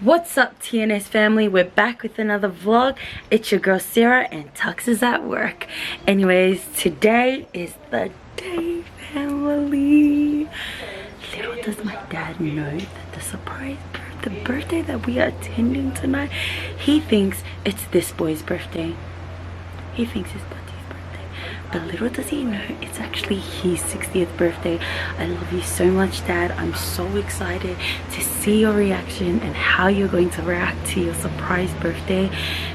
What's up, TNS family? We're back with another vlog. It's your girl Sarah and Tuxx is at work. Anyways, today is the day, family. Little does my dad know that the birthday that we are attending tonight, he thinks it's this boy's birthday. He thinks it's Buddy's birthday, but little does he know it's actually his 60th birthday. I love you so much, Dad. I'm so excited to see your reaction and how you're going to react to your surprise birthday.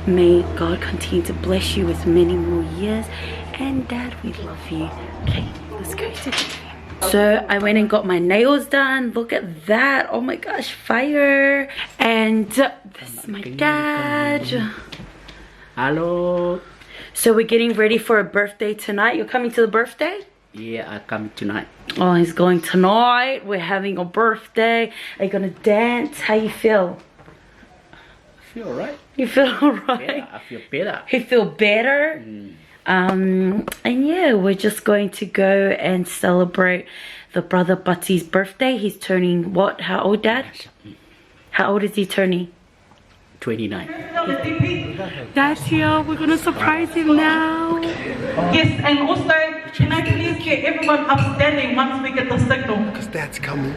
May God continue to bless you with many more years. And Dad, we love you. Okay, let's go to the game. So I went and got my nails done. Look at that. Oh my gosh, fire. And this is my dad. Hello. So we're getting ready for a birthday tonight. You're coming to the birthday? Yeah, I come tonight. Oh, he's going tonight. We're having a birthday. Are you gonna dance? How you feel? I feel alright. You feel alright? Yeah, I feel better. You feel better? And yeah, we're just going to go and celebrate the brother Butty's birthday. He's turning what? How old, Dad? How old is he turning? 29. Dad's here. We're gonna surprise him now. Yes, and also, can I please get everyone upstanding once we get the signal? Because Dad's coming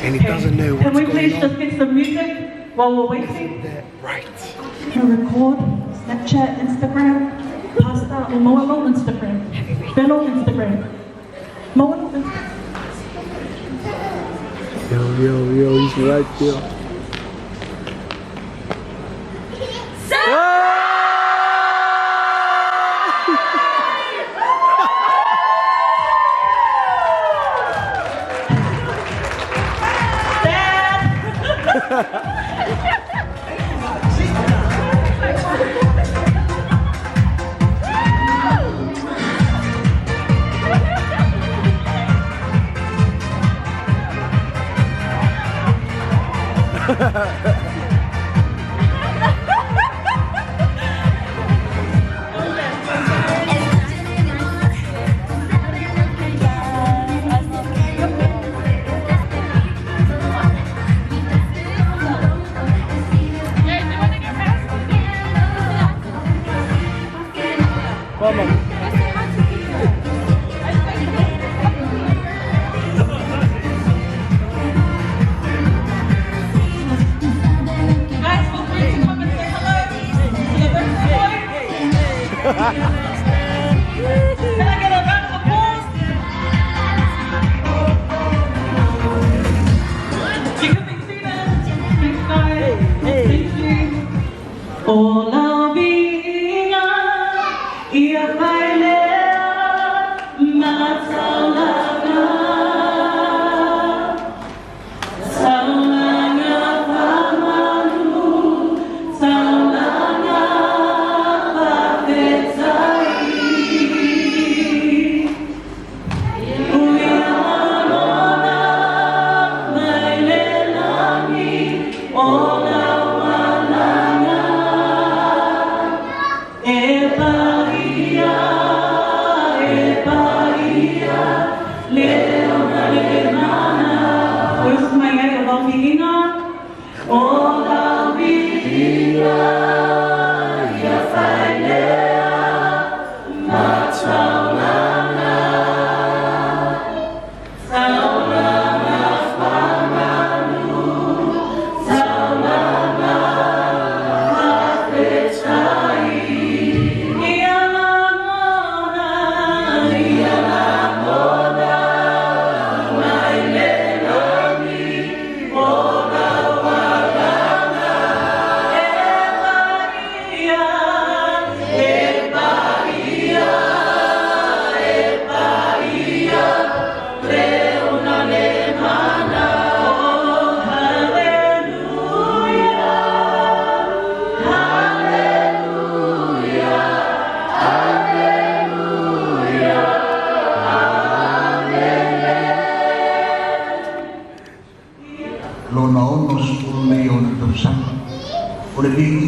and he doesn't know what's Can we going please on. just get some music while we're waiting? Right. Can record Snapchat, Instagram, Pasta, or Moano Instagram. Bello Instagram. Moano Instagram. Yo, he's right there.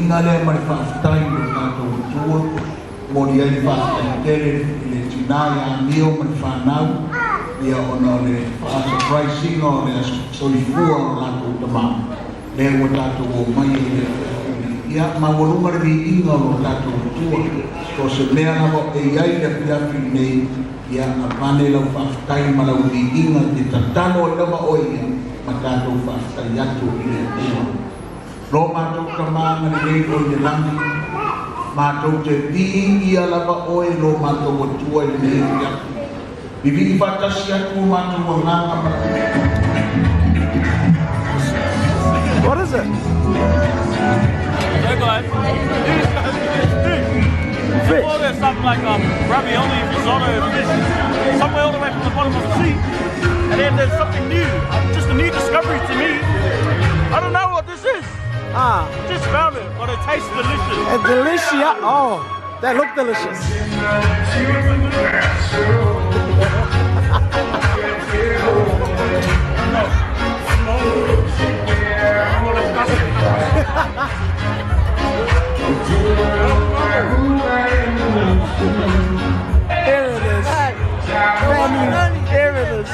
Nale mari whaafitai o tātou tua, mori ai whaafitai tere, le tinaya nio mari whanau, ia ona le whaasa pricing o le soli fua o lātou tamā. le o tātou o mai e le ia mawalunga le inga o tātou tua ko se mea lava e iai le piafi nei ia a pane lau whakatai malau li inga te tatano e lava o ia ma tātou whakatai atu i le tua lo mātou kamanga le nei o i langi mātou te vi ia lava o e lo mātou o tua i nei piafi Bibi batasi atu mātou o nganga What is it? They're good. Fish. Or there's something like ravioli, risotto, fish, somewhere all the way from the bottom of the sea. And then there's something new, just a new discovery to me. I don't know what this is. Just found it, but it tastes delicious. Delicious. Oh, that look delicious. There it is. There it is.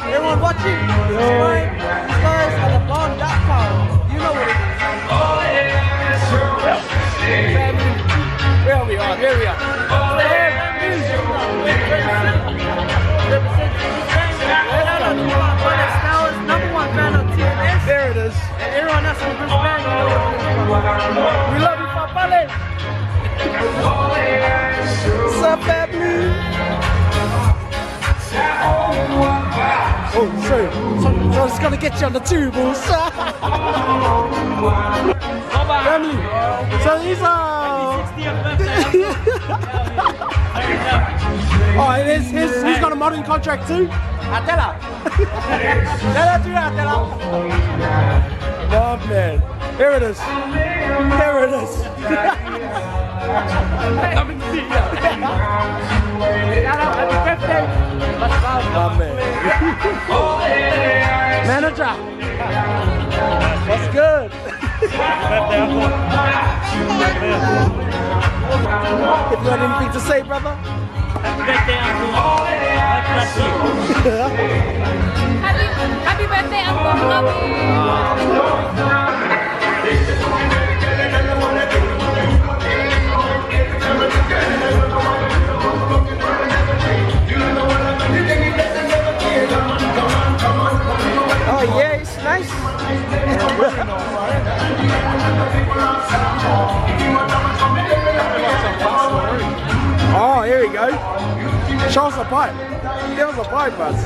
Everyone watching? Subscribe. Guys at thebond.com. You know what it is. There we are. There we are. Now it's #1 fan of TNS. There it is. And everyone else in Brisbane, you know what it is. We love you, Papale. What's up, family? Oh, sorry. So it's gonna get you on the tubes. Family. So these are. Oh, he's got a modeling contract too. Atela. Love, man. Here it is. Here it is. Coming to see you. Happy birthday. Love, man. Manager. What's good? If you got anything to say, brother? Happy birthday, Uncle. Happy birthday, Uncle. Love you. Oh yeah, it's nice. Oh, here we go. Show us a pipe. Give us a pipe, buzz.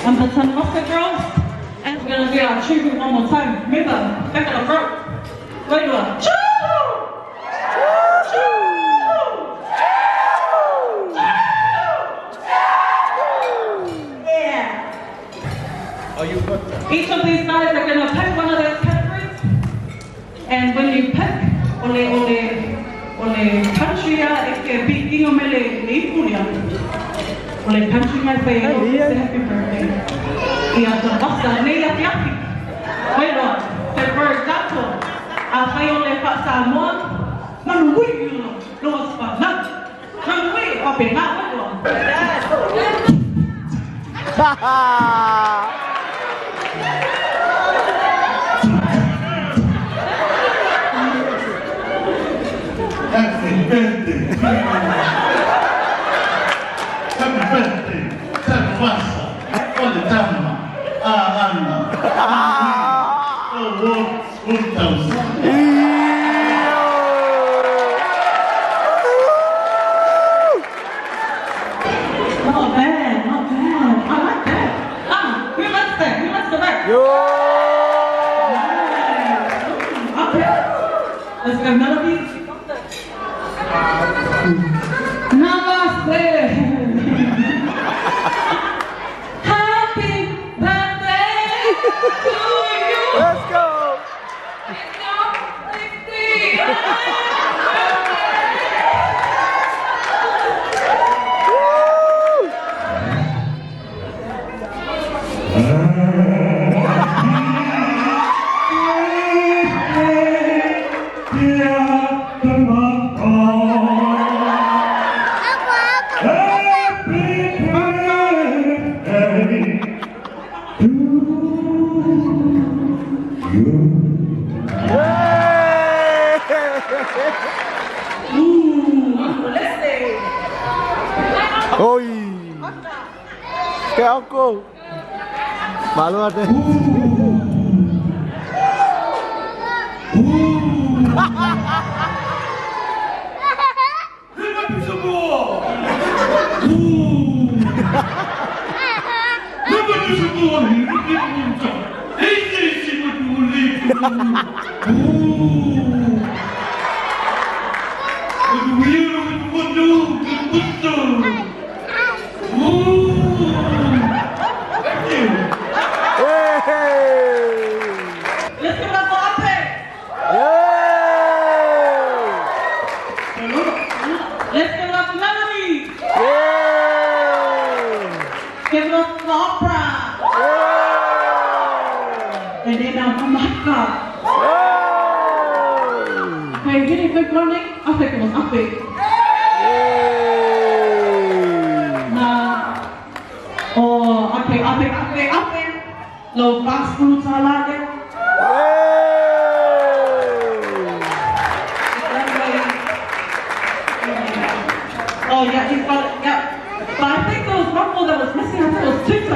And the Tanaka girls, and we're gonna do our tribute one more time. Remember, back of the front. Wait a minute. Choo! Choo! Yeah. Are you good? Each of these guys are gonna pick one of those categories. And when you pick, ole country it's a big thing on mele leipulia. Ole country my say happy birthday. Ia to basta nei la piapi. Wait on. So for example, a fai ole fa Samoa, manui no spa na. Manui o pe na o. Happy birthday. Happy birthday. Tafasa. Ole tama. Anna. Oh, what Not bad, not bad. I like that. Who likes that? Who likes the back? Yo! Okay. Let's go, Melody. Namaste. Happy Oi. Kayak aku. Malu ada. Oh yeah, he's got yeah. But I think there was one more that was missing. I think it was Tuxx.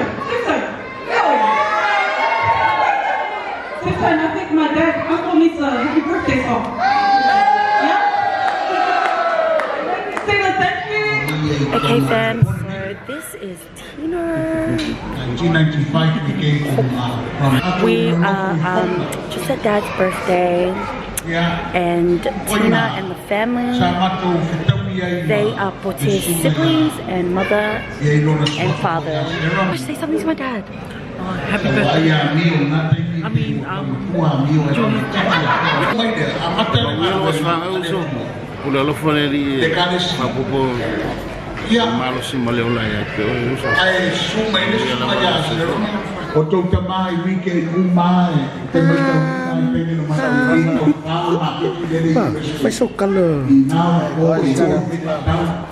Tuxx, I think my dad, uncle needs a happy birthday song. Yeah? Sing a thank you. Okay fam, so this is Tina. 1995 we came from We are just at Dad's birthday, and Tina and the family, they are Pote's siblings and mother and father. I should say something to my dad. Happy birthday. I mean, Why so color?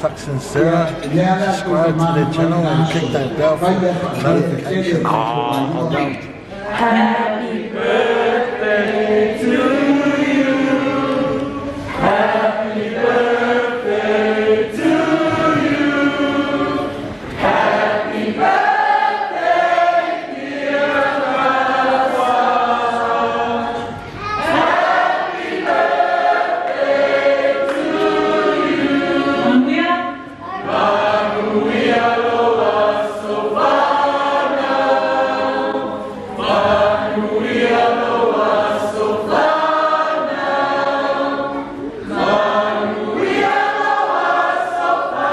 Tuxx and Sarah. Subscribe to the channel and click that bell for notifications. Happy birthday to you. Happy birthday to you. Happy birthday, dear Rasa. Happy birthday to you. Maria Loa Sofana. Maria Loa Sofana. Maria Loa Sofana.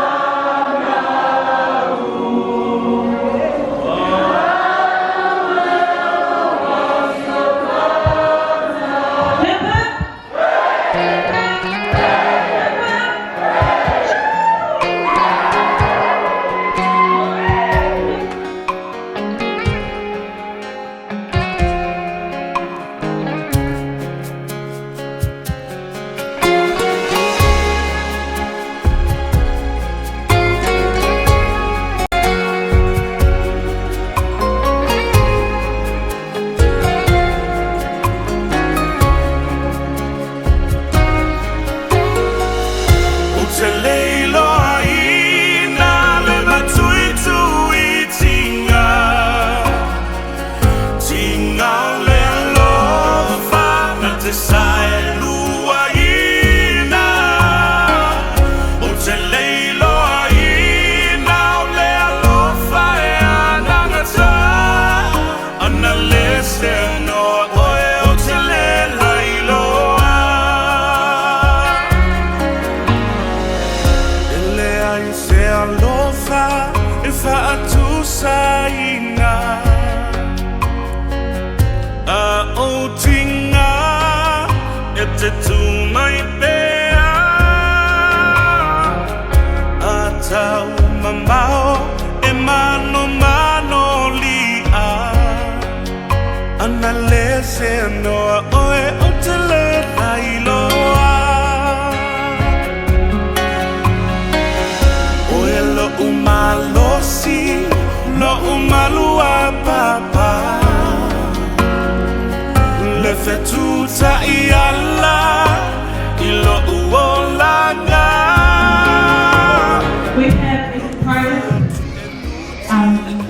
surprise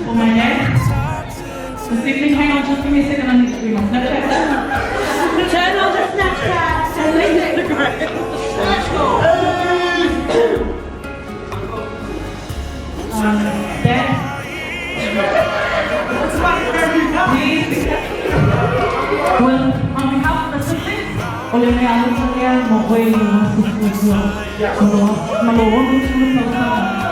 for my dad. This evening, hang on just give me a second, I need to read my Snapchat. Turn on the Snapchat and the Instagram. Let's go. Dad. Please. Well, on behalf of the siblings, oleh may alam sa niya, mabuhay yung mga siblings niyo. Malawang yung sinusunod sa mga.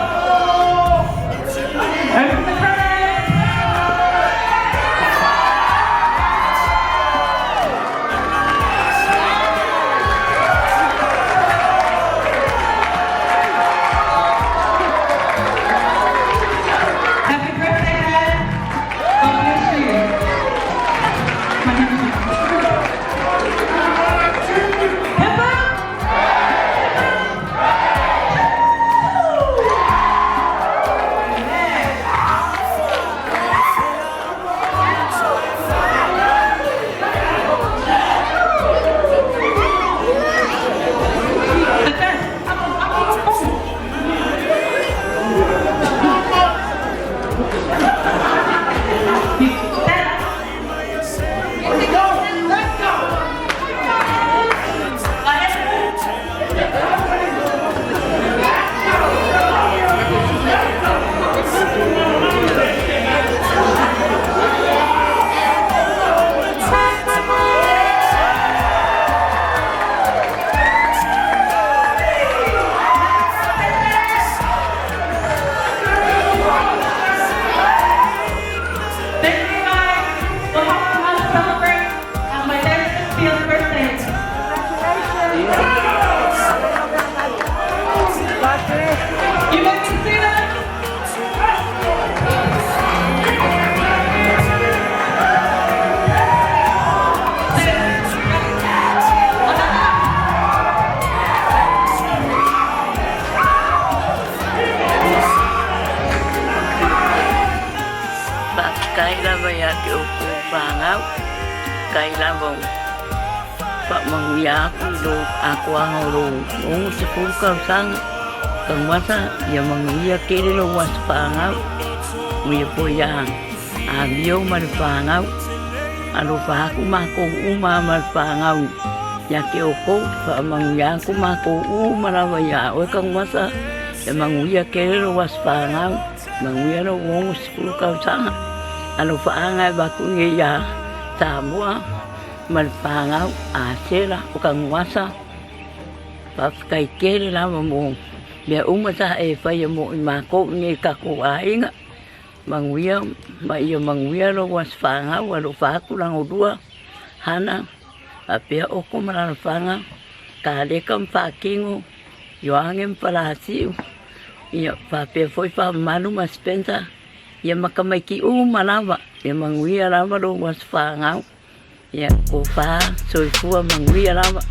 Kailan ba yan pangaw? Kailan ba pamangya ako ang ulo? Kung sa pulkaw sang kang masa, yung mangya kililo was pangaw. May po yan. Abiyo malpangaw. Ano pa ako makong malpangaw. Yaki ako, pamangya ko makong umarabaya. O kang masa, yung mangya kililo was pangaw. Mangya na kung sa pulkaw sang. Ano paangay ba kung iya samua malpangaw asira o kang wasa papakay kiri lamang mo biya umasa fa mo imako ni kakuay nga mangwiya maiyo mangwiya lo was pangaw walo pa ko lang udua hana apia o ko manalpanga kade kam pakingo yoangem palasi iya papia foi pa manu mas pensa ya makamay ki malava ya mangwiya lava do was pangaw ya ko pa soy fuwa mangwiya lava